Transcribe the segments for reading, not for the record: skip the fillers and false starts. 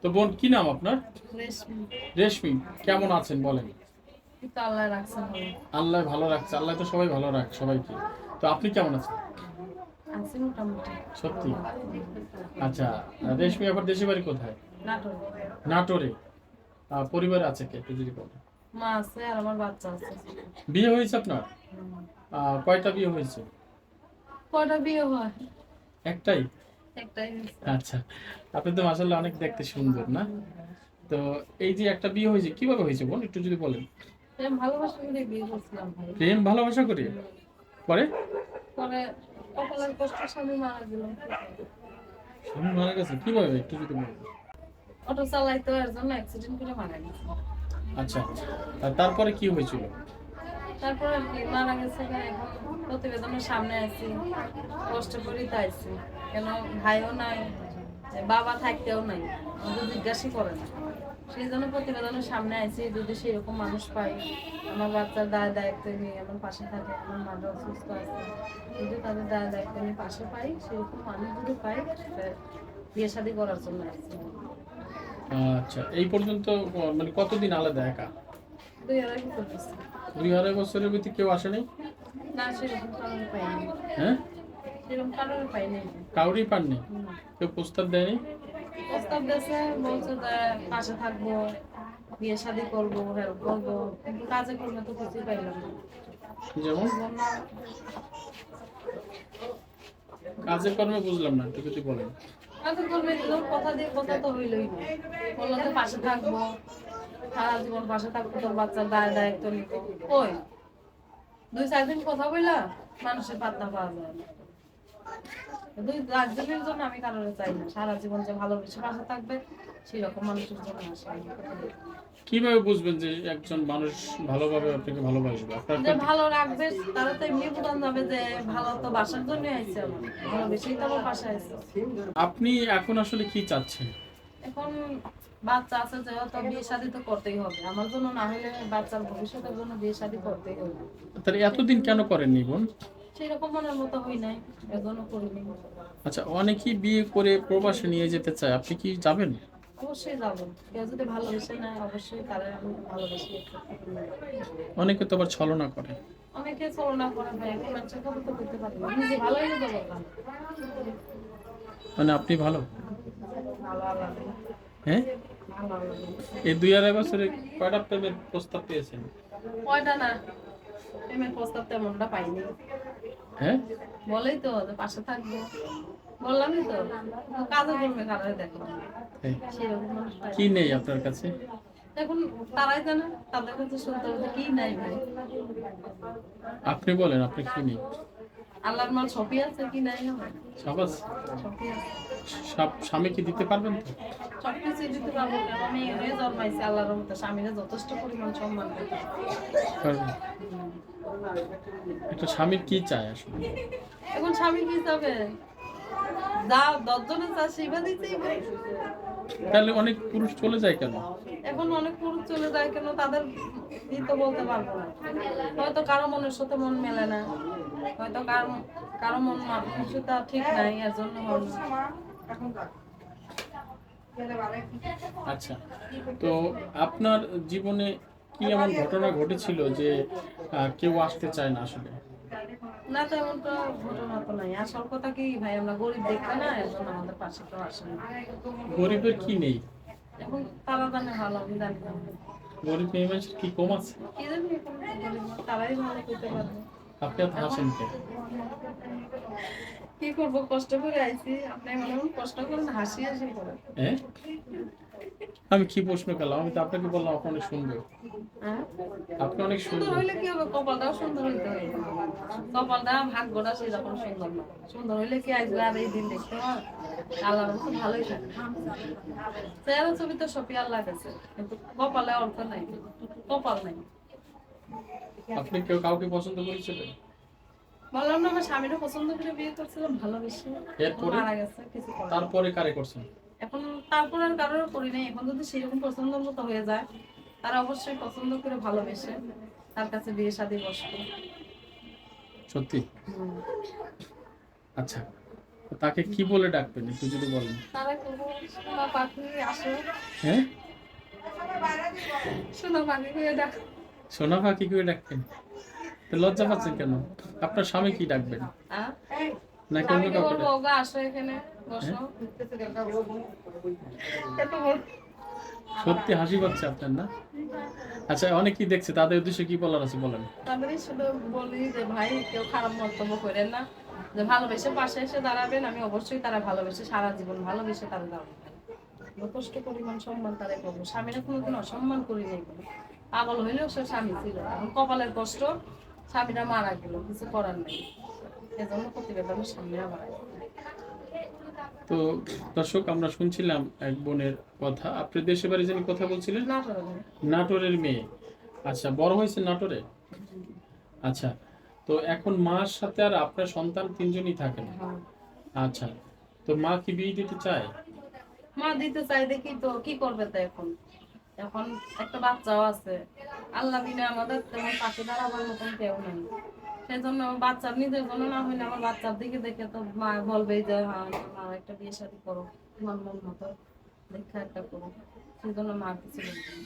তো বোন কি নাম আপনার? রেশমি। রেশমি। কেমন আছেন বলেন? এই তো আল্লাহ রাখছে ভালো। আল্লাহ ভালো রাখছে, আল্লাহ তো সবাই ভালো রাখ সবাইকে। তো আপনি কেমন আছেন? আছি মোটামুটি সত্যি? ভালো। আচ্ছা, রেশমি আবার দেশের বাড়ি কোথায়? নাটোর। নাটোরে। পরিবার আছে কে একটু যদি বলেন। মা আছে আর আমার বাচ্চা আছে। বিয়ে হয়েছে আপনার? হুম। কয়টা বিয়ে হয়েছে? কয়টা বিয়ে হয়? একটাই? একটাই হয়েছে। আচ্ছা, আপনি তো মাশাআল্লাহ অনেক দেখতে সুন্দর না? তো এই যে একটা বিয়ে হয়েছে কিভাবে হয়েছে বোন একটু যদি বলেন। প্রেম ভালোবাসা করে বিয়ে করছিলাম ভাই। প্রেম ভালোবাসা করে পরে? পরে কপালের কষ্ট স্বামী মারা গেল। স্বামী মারা গেছে কিভাবে একটু যদি বলেন। অটো চালাইতো এর জন্য অ্যাক্সিডেন্ট করে মারা গেছে। আচ্ছা, আর তারপরে কি হয়েছিল? তারপর আর কি মারা গেছে, এখন প্রতিবেদনের সামনে আছি, কষ্ট করি তাইছি। কেন ভাইও নাই, বাবা থাকতেও নাই, আমাদের জিজ্ঞাসা করে না। সেই জন্য প্রতিবেদনের সামনে আছি, যদি সেরকম মানুষ পাই, আমার বাচ্চার দায় দায়িত্ব নিয়ে আমার পাশে থাকে, আমার মাটা অসুস্থ আছে, যদি তাদের দায় দায়িত্ব নিয়ে পাশে পাই, সেরকম মানুষ যদি পাই, বিয়ে শাদী করার জন্য আছি। আচ্ছা, এই পর্যন্ত মানে কতদিন আলাদা একা? 2 আড়াই বছর করতেছি। 2-2.5 বছরের ভিতরে কেউ আসেনি? না, সেরকম কারণে পাইনি। হ্যাঁ? সেরকম কারণে পাইনি। কাউরই পাননি? কেউ প্রস্তাব দেয়নি? প্রস্তাব দিয়েছে, বলছে যে পাশে থাকবো, বিয়ে শাদী করবো, হেল্প করবো, কিন্তু কাজে করলে তো কিছুই পাইলাম না। যেমন? বললাম, কাজে কর্মে বুঝলাম না, একটু যদি বলেন। কাজে করবে দিলাম, কথা দিয়ে কথা তো হইলই না। বললাম যে পাশে থাকবো, সারা জীবন পাশে থাকবো, তোর বাচ্চার দায় দায়িত্ব নিবো। ওই 2-4 দিন কথা বললা, মানুষের পাত্তা পাওয়া যায় না। 2 লাখ জন্য আমি কারোর চাই না, সারা জীবন যে ভালোবেসে পাশে থাকবে সেরকম মানুষের জন্য আসে। কিভাবে বুঝবেন যে একজন মানুষ ভালোভাবে আপনাকে ভালোবাসবে? আপনার যে ভালো রাখবে তারা তো এমনি বোঝানো যাবে যে ভালো তো বাসার জন্য আইছে, আমার ভালোবেসেই তো আমার বাসায় আইছে। আপনি এখন আসলে কি চাচ্ছেন? এখন বাচ্চা আছে, যেহেতু বিয়ে শাদী তো করতেই হবে, আমার জন্য না হলে বাচ্চার ভবিষ্যতের জন্য বিয়ে শাদী করতেই হবে। তাহলে এতদিন কেন করেননি বোন? সেরকম মনের মতো হই নাই, এজন্য করিনি। আচ্ছা, অনেকেই বিয়ে করে প্রবাসে নিয়ে যেতে চায়, আপনি কি যাবেন? অবশ্যই যাবো, কেউ যদি ভালোবেসে নেয় অবশ্যই তারা আমি ভালোবেসে accept করবো। অনেকে তো আবার ছলনা করে। অনেকে ছলনা করে ভাই, এখন মানুষের কথা তো করতে পারি না, নিজে ভালো হইলে তো বললাম মানে আপনি ভালো? ভালো আল্লাহ। হ্যাঁ? ভালো আল্লাহ। এই 2-2.5 বছরে কয়টা প্রেমের প্রস্তাব পেয়েছেন? কয়টা না, প্রেমের প্রস্তাব তেমনটা পাইনি। হ্যাঁ? বলেই তো যে পাশে থাকবো, বললামই তো, কাজও করবে কারোর দেখলাম না। এই, সেরকম মানুষ কি পাইনি। নেই আপনার কাছে? এখন তারাই জানে, তাদের কাছে শুনতে হবে কি নাই ভাই। আপনি বলেন আপনি কি নেই? আল্লাহর মাল সবই আছে, কি নাই আমার? সব আছে? সবই আছে। সব স্বামী কি দিতে পারবেন তো? সবকিছুই দিতে পারবো, কারণ আমি এভাবে জন্মাইছি আল্লাহর রহমতে, স্বামীরা যথেষ্ট পরিমাণ সম্মান করতে। পারবেন। একটা স্বামীর কি চায় আসলে? এখন স্বামী কি চাবে? যা 10 জনের চা সেবা দিতেই হবে। তাহলে অনেক পুরুষ চলে যায় কেন? এখন অনেক পুরুষ চলে যায় কেন, তাদের ই তো বলতে পারবো না। হয়তো কারো মনের সাথে মন মেলে না, হয়তো কারো কারো মন মানসিকতা ঠিক নাই, এর জন্য হয় না। আচ্ছা, তো আপনার জীবনে কি এমন ঘটনা ঘটেছিল যে কেউ আসতে চায় না আসলে? না, তেমন তো ঘটনা তো নাই। আসল কথা কি ভাই, আমরা গরিব দেখতে না, এর জন্য আমাদের পাশে তো আসে না। গরিবের কি নেই? এখন তারা জানে ভালো, আমি জানি না। গরিব মেয়ে মানুষের কি কম আছে? কি জানি, এখন গরিব না, তারাই ভালো করতে পারবে। আপনি এত হাসেন কেন? কি করবো, কষ্ট করে আইছি, আপনি মনে হয় কষ্ট করেন, হাসি হাসি করেন। হ্যাঁ? আমি কি প্রশ্ন করলাম? আমি তো আপনাকে বললাম আপনি অনেক সুন্দর। হ্যাঁ? আপনি অনেক সুন্দর সুন্দর। হইলে কি হবে, কপালটাও সুন্দর হইতে হবে। কপালটা ভাগ্যটা সেরকম সুন্দর না, সুন্দর হইলে কি আসবে আর এই দিন দেখতে হয়? আল্লাহর মতো ভালোই থাকে। চেহারা ছবি তো সবই আল্লাহ কাছে, কিন্তু কপালে অর্থ নাই, কপাল নাই। আপনি কেউ কাউকে পছন্দ করেছিলেন? বললাম না, আমার স্বামীরও পছন্দ করে বিয়ে করছিলাম, ভালোবেসে। এরপরে? মারা গেছে, কিছু করার নেই। তারপরে কারে করছেন? এখন তারপর আর কারোর করি নাই। এখন যদি সেরকম পছন্দ মতো হয়ে যায়, তারা অবশ্যই পছন্দ করে ভালোবেসে তার কাছে বিয়ে শাদী বসবে। সত্যি? হুম। আচ্ছা, তো তাকে কি বলে ডাকবেন একটু যদি বলেন। তারা কোনো সোনা পাখি আসে, হ্যাঁ, সোনা পাখি করে ডাক। সোনা পাখি করে ডাকবেন? তো লজ্জা পাচ্ছেন কেন? আপনার স্বামী কি ডাকবেন হ্যাঁ, নাকি অন্য স্বামীকে কাউকে বলবো ডাকবেন? ওগো আসো এখানে বসো। এত বল। সত্যি হাসি পাচ্ছে আপনার না? আচ্ছা, অনেকেই দেখছে, তাদের উদ্দেশ্যে কি বলার আছে বলেন। তারপরে শুধু বলি যে ভাই কেউ খারাপ মন্তব্য করেন না, যে ভালোবেসে পাশে এসে দাঁড়াবেন, আমি অবশ্যই তারা ভালোবেসে সারা জীবন ভালোবেসে তারা দাঁড়াবেন। যথেষ্ট পরিমাণ সম্মান তারাই করবো, স্বামীরা কোনোদিন অসম্মান করি নাই কোনো। পাগল হইলেও সে স্বামী ছিল, এখন কপালের কষ্ট স্বামীরা মারা গেল, কিছু করার নেই, এজন্য প্রতিবেদনের সামনে আবার তো দর্শক, আমরা শুনছিলাম এক বোনের কথা। আপনি দেশে বাড়ি জানি কথা বলছিলেন? না করবে। নাটোরের মেয়ে। আচ্ছা, বড় হয়েছে নাটোরে? আচ্ছা, তো এখন মার সাথে আর আপনার সন্তান তিনজনই থাকেন? হ্যাঁ। আচ্ছা, তো মা কি বিয়ে দিতে চায়? মা দিতে চাই দেখি তো কি করবে, তো এখন এখন একটা বাচ্চাও আছে, আল্লাহ দিনে আমাদের তেমন পাখি দাঁড়াবার মতন কেউ নেই, সেই জন্য বাচ্চার নিজের জন্য না হইলে আমার বাচ্চার দিকে দেখে তো মা বলবে যে হ্যাঁ মা একটা বিয়ে শাদী করো, তোমার মন মতো দেখা একটা করো, সেই জন্য মা কিছু বলবে না।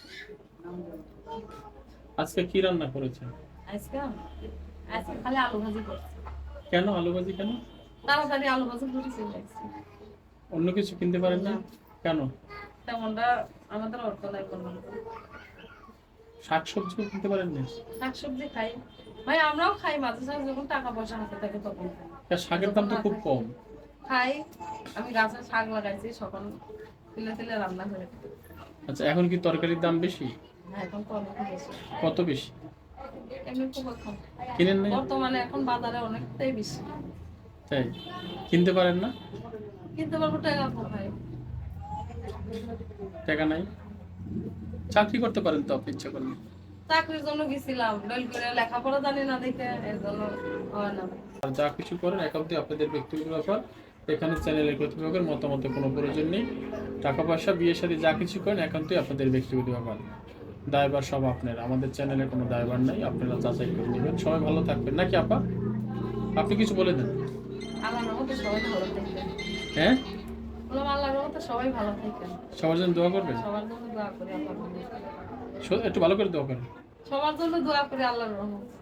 আজকে কি রান্না করেছেন? আজকে আজকে খালি আলু ভাজি করছি, কেন আলু ভাজি কেন? তাড়াতাড়ি আলু ভাজি করে চলে আসছি। অন্য কিছু কিনতে পারেন না কেন? তেমনটা আমাদের অর্থ নাই কোনো। শাকসবজিও কিনতে পারেন না? শাকসবজি খাই ভাই, আমরাও খাই মাঝে সাঝে, যখন টাকা পয়সা হাতে থাকে তখন খাই। শাকের দাম তো খুব কম। খাই, আমি গাছে শাক লাগাইছি, সকাল তিলে তিলে রান্না করে খাই। আচ্ছা, এখন কি তরকারির দাম বেশি? হ্যাঁ, এখন কম একটু বেশি, কত বেশি? এমনি খুব কম। কিনেন নাই? বর্তমানে এখন বাজারে অনেকটাই বেশি। তাই কিনতে পারেন না? কিনতে পারবো টাকা কোথায়? টাকা নাই? চাকরি করতে পারেন তো আপনি ইচ্ছা করলে। চাকরির জন্য গেছিলাম, ডেল করে লেখাপড়া জানি না দেখে এর জন্য হয় না। আর যা কিছু করেন একান্তই আপনাদের ব্যক্তিগত ব্যাপার। এখানে চ্যানেলের কর্তৃপক্ষের মতামতের কোনো প্রয়োজন নেই। টাকা পয়সা, বিয়ে শাদী যা কিছু করেন একান্তই আপনাদের ব্যক্তিগত ব্যাপার। দায়ভার সব আপনার, আমাদের চ্যানেলে কোনো দায়ভার নাই, আপনারা যাচাই করে নেবেন। সবাই ভালো থাকবেন নাকি আপা? আপনি কিছু বলে দেন। আল্লাহর রহমতে সবাই ভালো থাকবেন। হ্যাঁ, বললাম আল্লাহর রহমতে সবাই ভালো থাকবেন। সবার জন্য দোয়া করবেন। সবার জন্য দোয়া করি আল্লাহর রহমতে। একটু ভালো করে দোয়া করেন। সবার জন্য দোয়া করি আল্লাহর রহমতে।